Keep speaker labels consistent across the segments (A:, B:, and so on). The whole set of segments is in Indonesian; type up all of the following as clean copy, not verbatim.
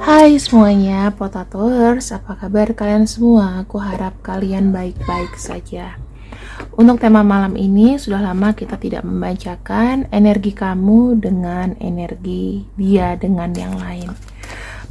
A: Hai semuanya, Potators, apa kabar kalian semua? Aku harap kalian baik-baik saja. Untuk tema malam ini, sudah lama kita tidak membacakan energi kamu dengan energi dia dengan yang lain.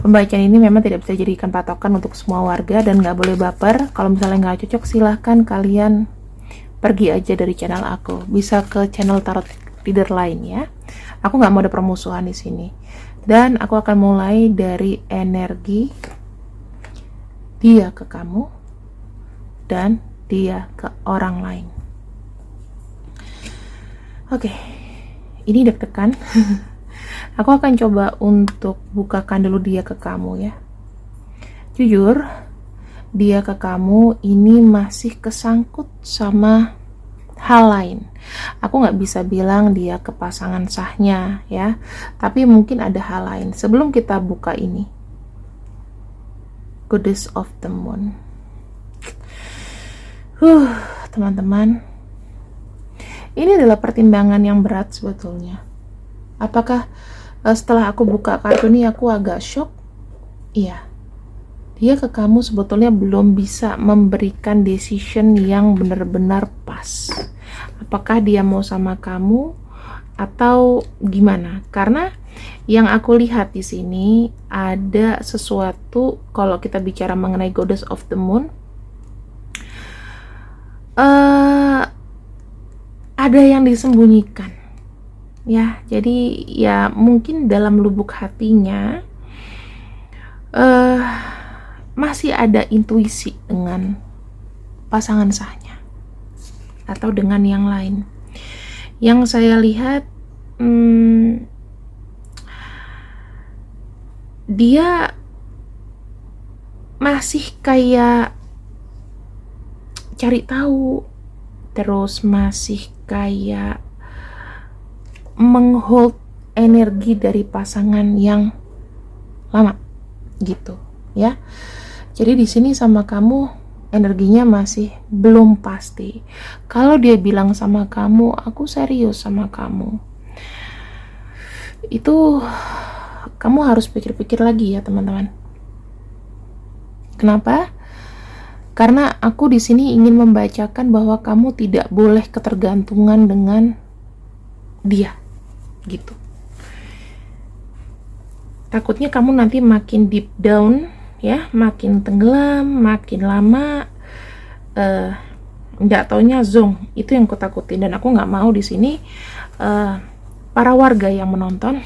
A: Pembacaan ini memang tidak bisa dijadikan patokan untuk semua warga dan gak boleh baper. Kalau misalnya gak cocok, silahkan kalian pergi aja dari channel aku. Bisa ke channel tarot reader lain ya. Aku gak mau ada permusuhan di sini. Dan aku akan mulai dari energi dia ke kamu dan dia ke orang lain. Oke, ini deg-degan. Aku akan coba untuk bukakan dulu dia ke kamu ya. Jujur, dia ke kamu ini masih kesangkut sama hal lain. Aku nggak bisa bilang dia ke pasangan sahnya ya, tapi mungkin ada hal lain. Sebelum kita buka ini, Goddess of the Moon, teman-teman, ini adalah pertimbangan yang berat sebetulnya. Apakah setelah aku buka kartu ini aku agak shock? Iya, dia ke kamu sebetulnya belum bisa memberikan decision yang benar-benar pas. Apakah dia mau sama kamu atau gimana? Karena yang aku lihat di sini ada sesuatu. Kalau kita bicara mengenai Goddess of the Moon, ada yang disembunyikan ya. Jadi ya mungkin dalam lubuk hatinya masih ada intuisi dengan pasangan sahnya atau dengan yang lain. Yang saya lihat dia masih kayak cari tahu, terus masih kayak menghold energi dari pasangan yang lama gitu ya. Jadi di sini sama kamu energinya masih belum pasti. Kalau dia bilang sama kamu, aku serius sama kamu, itu kamu harus pikir-pikir lagi ya teman-teman. Kenapa? Karena aku di sini ingin membacakan bahwa kamu tidak boleh ketergantungan dengan dia gitu. Takutnya kamu nanti makin deep down ya, makin tenggelam, makin lama nggak taunya zong. Itu yang aku takutin, dan aku nggak mau di sini para warga yang menonton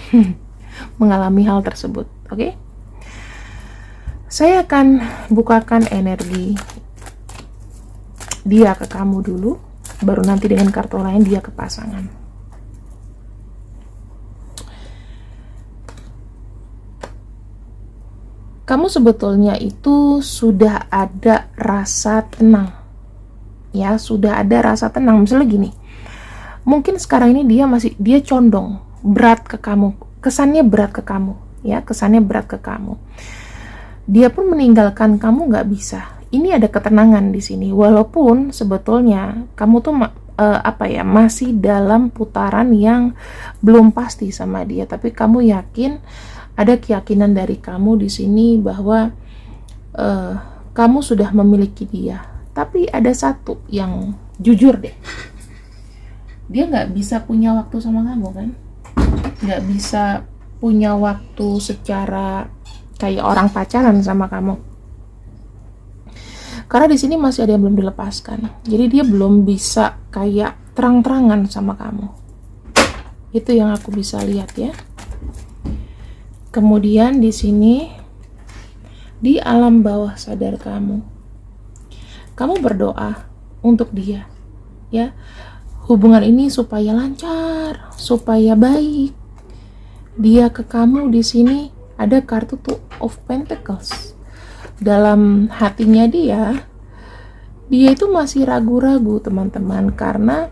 A: mengalami hal tersebut. Oke? Saya akan bukakan energi dia ke kamu dulu, baru nanti dengan kartu lain dia ke pasangan. Kamu sebetulnya itu sudah ada rasa tenang ya, sudah ada rasa tenang. Misalnya gini, mungkin sekarang ini dia condong berat ke kamu, kesannya berat ke kamu ya, kesannya berat ke kamu. Dia pun meninggalkan kamu nggak bisa. Ini ada ketenangan di sini, walaupun sebetulnya kamu tuh masih dalam putaran yang belum pasti sama dia, tapi kamu yakin, ada keyakinan dari kamu di sini bahwa kamu sudah memiliki dia. Tapi ada satu yang jujur deh, dia nggak bisa punya waktu sama kamu kan, nggak bisa punya waktu secara kayak orang pacaran sama kamu. Karena di sini masih ada yang belum dilepaskan, jadi dia belum bisa kayak terang-terangan sama kamu. Itu yang aku bisa lihat ya. Kemudian di sini, di alam bawah sadar kamu berdoa untuk dia ya, hubungan ini supaya lancar, supaya baik. Dia ke kamu di sini ada kartu Two of Pentacles. Dalam hatinya dia itu masih ragu-ragu teman-teman, karena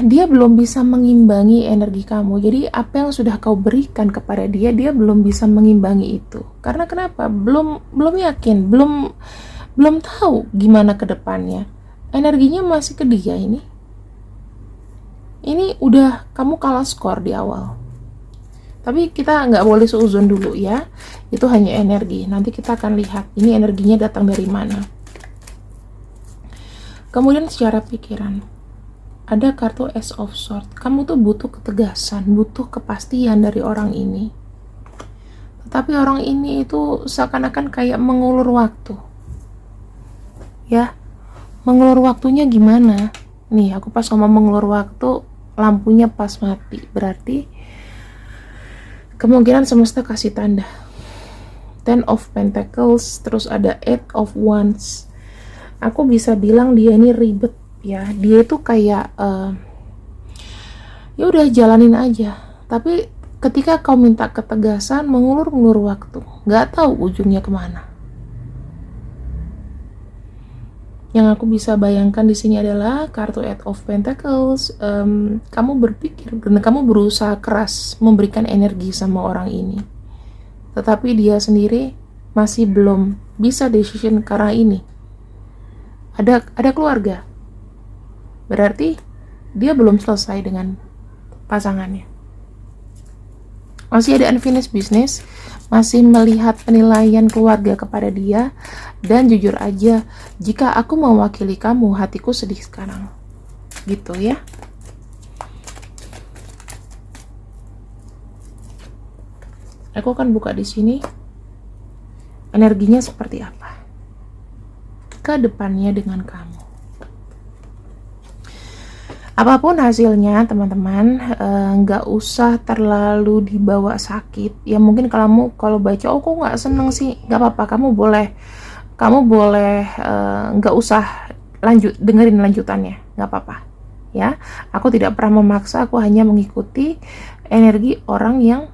A: dia belum bisa mengimbangi energi kamu. Jadi apa yang sudah kau berikan kepada dia, dia belum bisa mengimbangi itu. Karena kenapa? Belum yakin, belum tahu gimana ke depannya. Energinya masih ke dia ini. ini udah kamu kalah skor di awal. Tapi kita nggak boleh seuzon dulu ya, itu hanya energi. Nanti kita akan lihat ini energinya datang dari mana. Kemudian secara pikiran, ada kartu Ace of Swords. Kamu tuh butuh ketegasan, butuh kepastian dari orang ini. Tetapi orang ini itu seakan-akan kayak mengulur waktu. Ya, mengulur waktunya gimana? Nih, aku pas ngomong mengulur waktu, lampunya pas mati. Berarti kemungkinan semesta kasih tanda. Ten of Pentacles, terus ada Eight of Wands. Aku bisa bilang dia ini ribet ya. Dia itu kayak ya udah jalanin aja. Tapi ketika kau minta ketegasan, mengulur-ngulur waktu, nggak tahu ujungnya kemana. Yang aku bisa bayangkan di sini adalah kartu Eight of Pentacles. Kamu berpikir dan kamu berusaha keras memberikan energi sama orang ini, tetapi dia sendiri masih belum bisa decision karena ini. Ada keluarga, berarti dia belum selesai dengan pasangannya. Masih ada unfinished business, masih melihat penilaian keluarga kepada dia. Dan jujur aja, jika aku mewakili kamu, hatiku sedih sekarang. Gitu ya. Aku akan buka di sini energinya seperti apa ke depannya dengan kamu. Apapun hasilnya, teman-teman, nggak usah terlalu dibawa sakit. Ya mungkin kalau baca, oh kok nggak seneng sih, nggak apa-apa. Kamu boleh nggak usah dengerin lanjutannya, nggak apa-apa. Ya, aku tidak pernah memaksa. Aku hanya mengikuti energi orang yang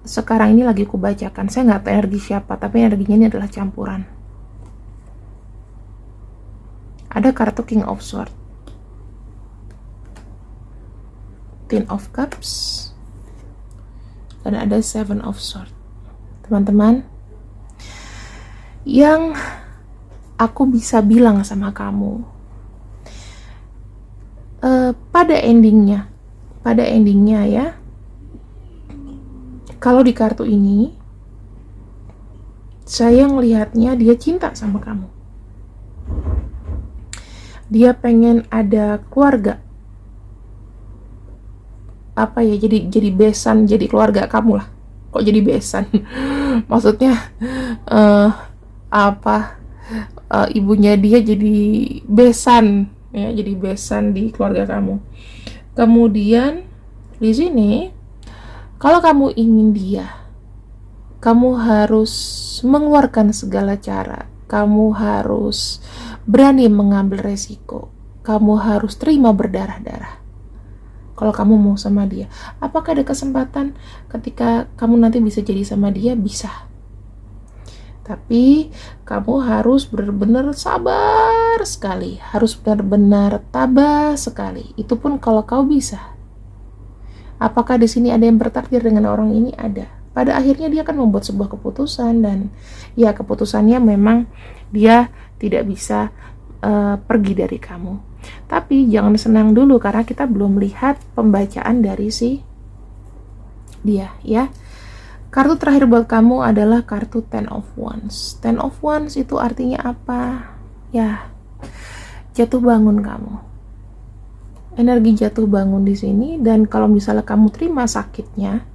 A: sekarang ini lagi kubacakan. Saya nggak tahu energi siapa, tapi energinya ini adalah campuran. Ada kartu King of Swords, Ten of Cups, dan ada Seven of Swords. Teman-teman, yang aku bisa bilang sama kamu, pada endingnya ya, kalau di kartu ini saya ngelihatnya dia cinta sama kamu. Dia pengen ada keluarga. Apa ya, jadi besan, jadi keluarga kamu lah. Kok jadi besan? Maksudnya ibunya dia jadi besan ya, jadi besan di keluarga kamu. Kemudian di sini, kalau kamu ingin dia, kamu harus mengeluarkan segala cara. Kamu harus berani mengambil resiko. Kamu harus terima berdarah-darah. Kalau kamu mau sama dia, apakah ada kesempatan ketika kamu nanti bisa jadi sama dia? Bisa. Tapi kamu harus benar-benar sabar sekali, harus benar-benar tabah sekali. Itu pun kalau kau bisa. Apakah di sini ada yang bertakdir dengan orang ini? Ada. Pada akhirnya dia akan membuat sebuah keputusan, dan ya keputusannya memang dia tidak bisa pergi dari kamu. Tapi jangan senang dulu karena kita belum lihat pembacaan dari si dia ya. Kartu terakhir buat kamu adalah kartu Ten of Wands. Ten of Wands itu artinya apa? Ya, jatuh bangun kamu. Energi jatuh bangun di sini, dan kalau misalnya kamu terima sakitnya,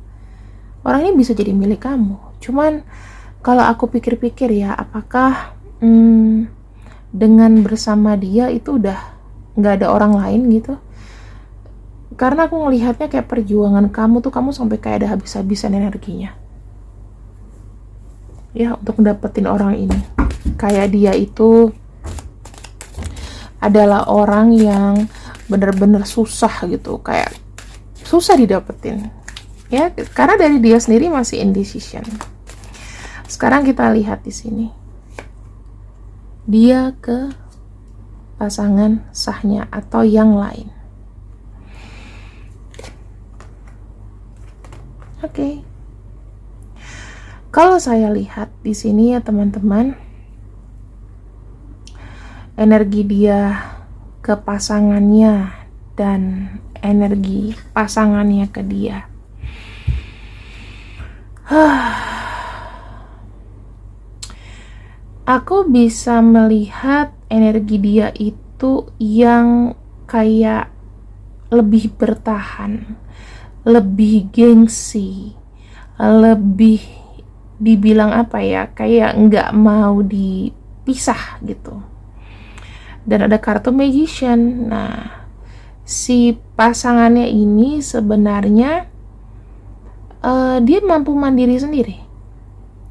A: orang ini bisa jadi milik kamu. Cuman kalau aku pikir-pikir ya, apakah dengan bersama dia itu udah nggak ada orang lain gitu? Karena aku ngelihatnya kayak perjuangan kamu tuh, kamu sampai kayak ada habis-habisan energinya ya untuk dapetin orang ini. Kayak dia itu adalah orang yang bener-bener susah gitu, kayak susah didapetin ya, karena dari dia sendiri masih indecision. Sekarang kita lihat di sini, dia ke pasangan sahnya atau yang lain. Oke. Kalau saya lihat di sini ya teman-teman, energi dia ke pasangannya dan energi pasangannya ke dia. Aku bisa melihat energi dia itu yang kayak lebih bertahan, lebih gengsi, lebih dibilang apa ya, kayak nggak mau dipisah gitu. Dan ada kartu Magician. Nah, si pasangannya ini sebenarnya dia mampu mandiri sendiri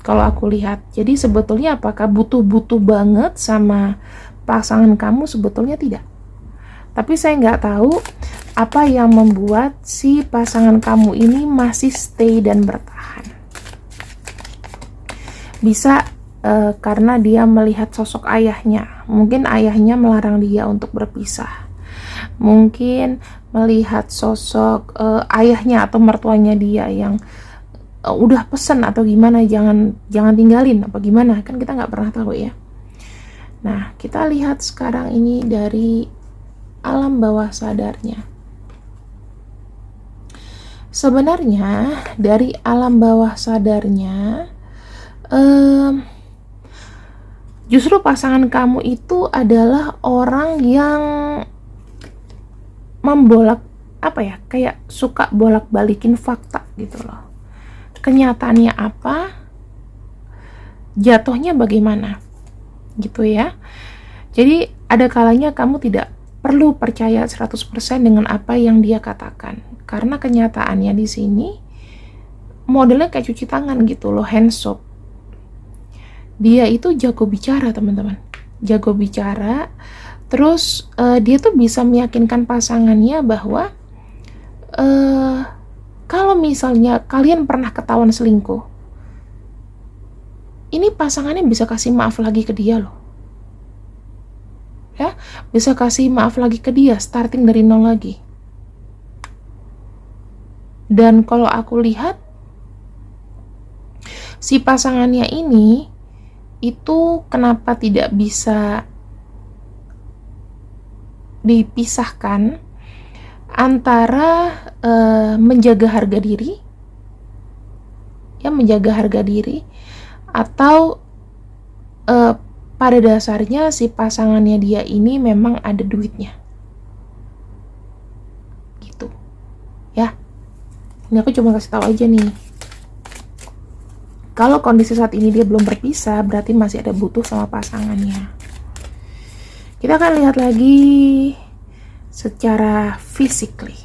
A: kalau aku lihat. Jadi sebetulnya apakah butuh banget sama pasangan kamu? Sebetulnya tidak. Tapi saya nggak tahu apa yang membuat si pasangan kamu ini masih stay dan bertahan. Bisa karena dia melihat sosok ayahnya. Mungkin ayahnya melarang dia untuk berpisah. Mungkin melihat sosok ayahnya atau mertuanya dia yang udah pesen atau gimana, jangan tinggalin apa gimana, kan kita nggak pernah tahu ya. Nah, kita lihat sekarang ini dari alam bawah sadarnya. Sebenarnya dari alam bawah sadarnya justru pasangan kamu itu adalah orang yang kayak suka bolak-balikin fakta gitu loh. Kenyataannya apa, jatuhnya bagaimana gitu ya. Jadi ada kalanya kamu tidak perlu percaya 100% dengan apa yang dia katakan, karena kenyataannya di sini modelnya kayak cuci tangan gitu loh, hand soap. Dia itu jago bicara, teman-teman, jago bicara. Terus dia tuh bisa meyakinkan pasangannya bahwa kalau misalnya kalian pernah ketahuan selingkuh, ini pasangannya bisa kasih maaf lagi ke dia loh. Ya, bisa kasih maaf lagi ke dia, starting dari nol lagi. Dan kalau aku lihat si pasangannya ini itu kenapa tidak bisa dipisahkan antara menjaga harga diri, ya, menjaga harga diri, atau pada dasarnya si pasangannya dia ini memang ada duitnya gitu ya. Ini aku cuma kasih tahu aja nih, kalau kondisi saat ini dia belum berpisah, berarti masih ada butuh sama pasangannya. Kita akan lihat lagi secara physically.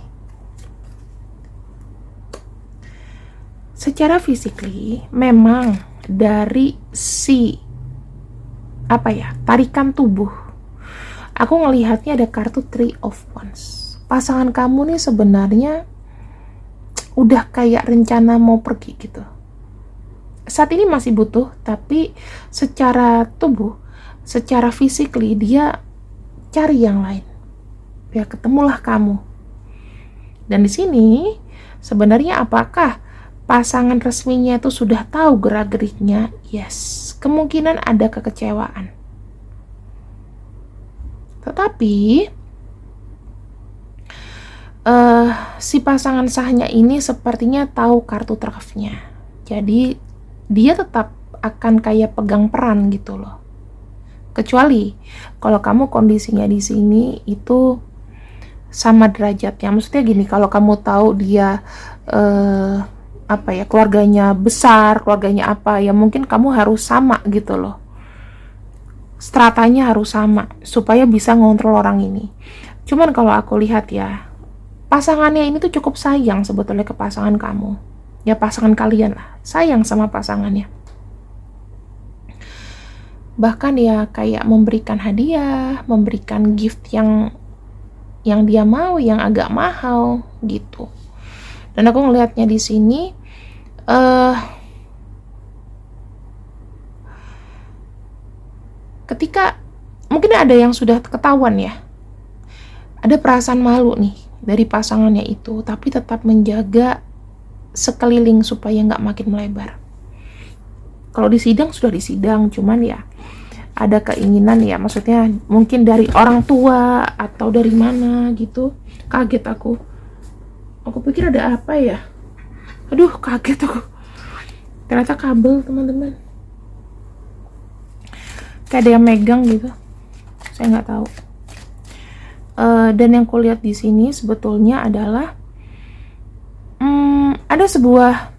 A: Secara physically memang dari si tarikan tubuh, aku ngelihatnya ada kartu Three of Wands. Pasangan kamu nih sebenarnya udah kayak rencana mau pergi gitu. Saat ini masih butuh, tapi secara tubuh, secara physically dia cari yang lain. Ya, ketemulah kamu. Dan di sini sebenarnya apakah pasangan resminya itu sudah tahu gerak-geriknya? Yes, kemungkinan ada kekecewaan. Tetapi si pasangan sahnya ini sepertinya tahu kartu trufnya. Jadi dia tetap akan kayak pegang peran gitu loh. Kecuali kalau kamu kondisinya di sini itu sama derajatnya. Maksudnya gini, kalau kamu tahu dia keluarganya besar, keluarganya ya mungkin kamu harus sama gitu loh. Stratanya harus sama supaya bisa ngontrol orang ini. Cuman kalau aku lihat ya, pasangannya ini tuh cukup sayang sebetulnya ke pasangan kamu. Ya, pasangan kalian lah, sayang sama pasangannya. Bahkan ya kayak memberikan hadiah, memberikan gift yang dia mau, yang agak mahal gitu. Dan aku ngelihatnya di sini ketika mungkin ada yang sudah ketahuan ya, ada perasaan malu nih dari pasangannya itu, tapi tetap menjaga sekeliling supaya nggak makin melebar. Kalau di sidang sudah di sidang, cuman ya ada keinginan ya, maksudnya mungkin dari orang tua atau dari mana gitu. Kaget aku. Aku pikir ada apa ya. Aduh, kaget aku. Ternyata kabel, teman-teman. Kayak ada yang megang gitu. Saya nggak tahu. Dan yang kulihat di sini sebetulnya adalah ada sebuah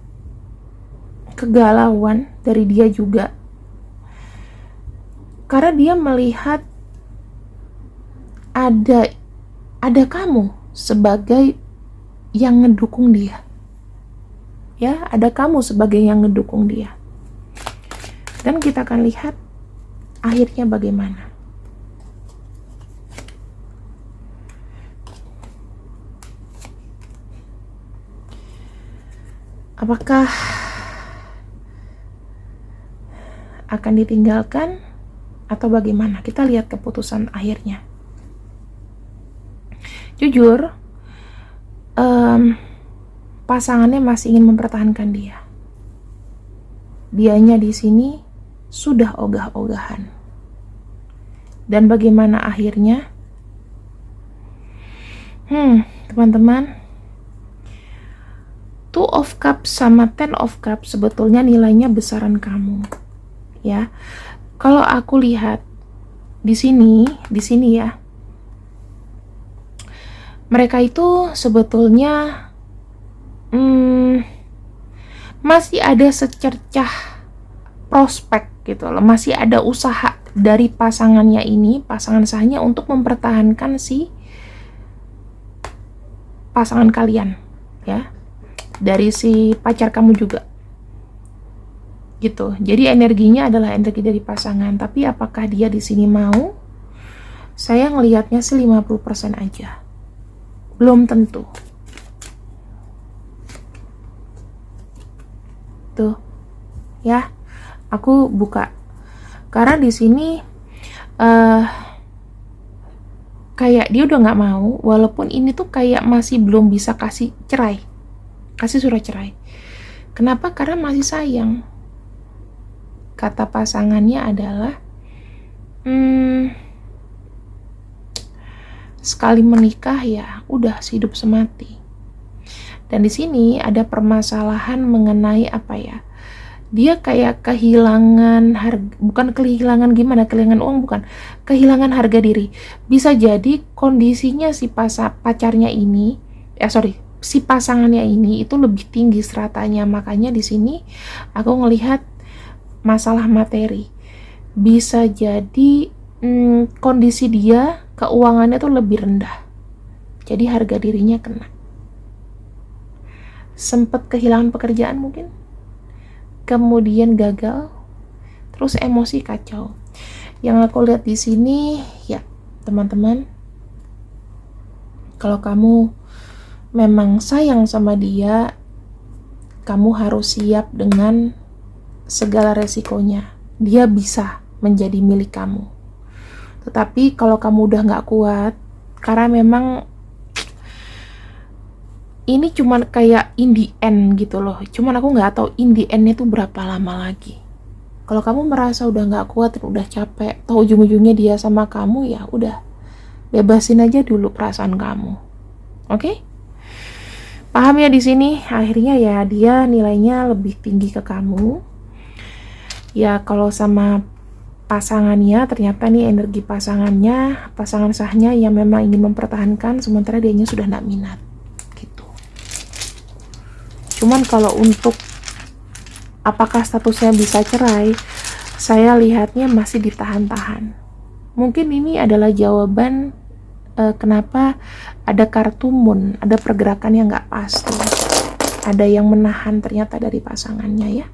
A: kegalauan dari dia juga. Karena dia melihat ada kamu sebagai yang ngedukung dia. Ya, ada kamu sebagai yang ngedukung dia. Dan kita akan lihat akhirnya bagaimana. Apakah akan ditinggalkan atau bagaimana? Kita lihat keputusan akhirnya. Jujur, pasangannya masih ingin mempertahankan dia. Dianya di sini sudah ogah-ogahan. Dan bagaimana akhirnya? Teman-teman, Two of Cups sama Ten of Cups sebetulnya nilainya besaran kamu. Ya. Kalau aku lihat di sini ya. Mereka itu sebetulnya masih ada secercah prospek gitu loh. Masih ada usaha dari pasangannya ini, pasangan sahnya untuk mempertahankan si pasangan kalian, ya. Dari si pacar kamu juga gitu. Jadi energinya adalah energi dari pasangan, tapi apakah dia di sini mau? Saya ngelihatnya sih 50% aja. Belum tentu. Tuh. Ya. Aku buka. Karena di sini kayak dia udah nggak mau, walaupun ini tuh kayak masih belum bisa kasih cerai. Kasih surat cerai. Kenapa? Karena masih sayang. Kata pasangannya adalah sekali menikah ya udah hidup semati. Dan di sini ada permasalahan mengenai apa ya? Dia kayak kehilangan bukan kehilangan gimana, kehilangan uang bukan, kehilangan harga diri. Bisa jadi kondisinya si pacarnya ini, si pasangannya ini itu lebih tinggi stratanya. Makanya di sini aku ngelihat masalah materi. Bisa jadi kondisi dia keuangannya tuh lebih rendah. Jadi harga dirinya kena. Sempet kehilangan pekerjaan mungkin. Kemudian gagal. Terus emosi kacau. Yang aku lihat di sini ya, teman-teman, kalau kamu memang sayang sama dia, kamu harus siap dengan segala resikonya. Dia bisa menjadi milik kamu. Tetapi kalau kamu udah gak kuat, karena memang ini cuman kayak in the end gitu loh. Cuman aku gak tahu in the end-nya tuh berapa lama lagi. Kalau kamu merasa udah gak kuat, udah capek, toh ujung-ujungnya dia sama kamu, ya udah, bebasin aja dulu perasaan kamu. Oke? Paham ya di sini? Akhirnya ya dia nilainya lebih tinggi ke kamu. Ya kalau sama pasangannya, ternyata nih energi pasangannya, pasangan sahnya yang memang ingin mempertahankan, sementara dianya sudah gak minat gitu. Cuman kalau untuk apakah statusnya bisa cerai, saya lihatnya masih ditahan-tahan. Mungkin ini adalah jawaban kenapa ada kartu moon, ada pergerakan yang gak pasti, ada yang menahan ternyata dari pasangannya ya.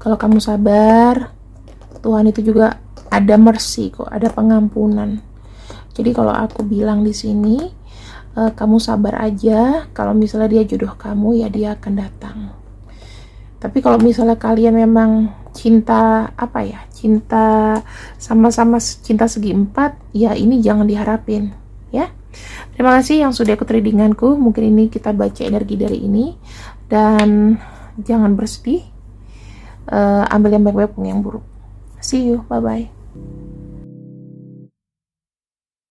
A: Kalau kamu sabar, Tuhan itu juga ada mercy kok, ada pengampunan. Jadi kalau aku bilang di sini, kamu sabar aja. Kalau misalnya dia jodoh kamu, ya dia akan datang. Tapi kalau misalnya kalian memang cinta cinta sama-sama, cinta segi empat, ya ini jangan diharapin ya. Terima kasih yang sudah ikut readinganku. Mungkin ini kita baca energi dari ini, dan jangan bersedih. Ambil yang baik-baik, pun yang buruk. See you, bye bye.